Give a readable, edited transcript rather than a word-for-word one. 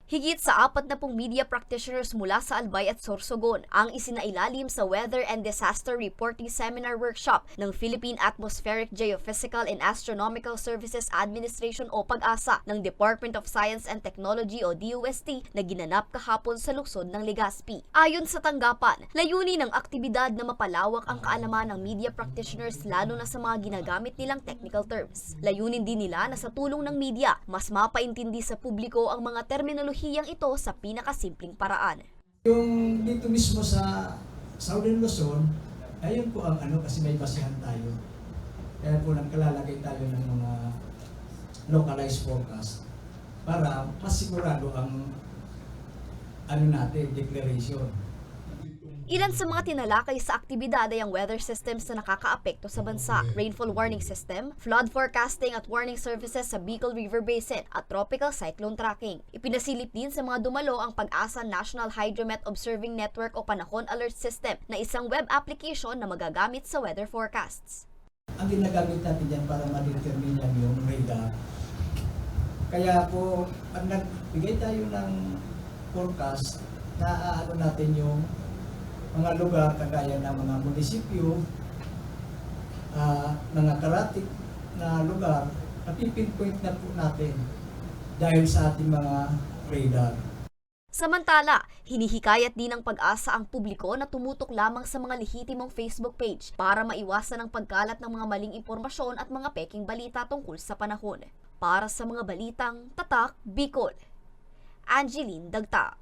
Higit sa 40 media practitioners mula sa Albay at Sorsogon ang isinailalim sa Weather and Disaster Reporting Seminar Workshop ng Philippine Atmospheric Geophysical and Astronomical Services Administration o PAGASA ng Department of Science and Technology o DOST na ginanap kahapon sa lungsod ng Legazpi. Ayon sa tanggapan, layunin ng aktibidad na mapalawak ang kaalaman ng media practitioners lalo na sa mga ginagamit nilang technical terms. Layunin din nila na sa tulong ng media, mas mapaintindi sa publiko ang mga terminolohiyang ito sa pinakasimpleng paraan. Yung dito mismo sa Southern Luzon, ayun po ang kasi may basihan tayo. Kaya po nagkalalagay tayo ng mga localized forecast para masigurado ang natin, declaration. Ilan sa mga tinalakay sa aktibidad ay ang weather systems na nakakaapekto sa bansa, rainfall warning system, flood forecasting at warning services sa Bicol River Basin at tropical cyclone tracking. Ipinasilip din sa mga dumalo ang PAGASA National Hydromet Observing Network o Panahon Alert System na isang web application na magagamit sa weather forecasts. Ang ginagamit natin yan para ma-determine yan yung radar. Kaya po, pag nagbigay tayo ng forecast, naaano natin yung mga lugar kagaya ng mga munisipyo, mga karatig na lugar, napipinpoint na po natin dahil sa ating mga radar. Samantala, hinihikayat din ng PAGASA ang publiko na tumutok lamang sa mga lehitimong Facebook page para maiwasan ang pagkalat ng mga maling impormasyon at mga peking balita tungkol sa panahon. Para sa mga balitang Tatak Bicol, Angeline Dagta.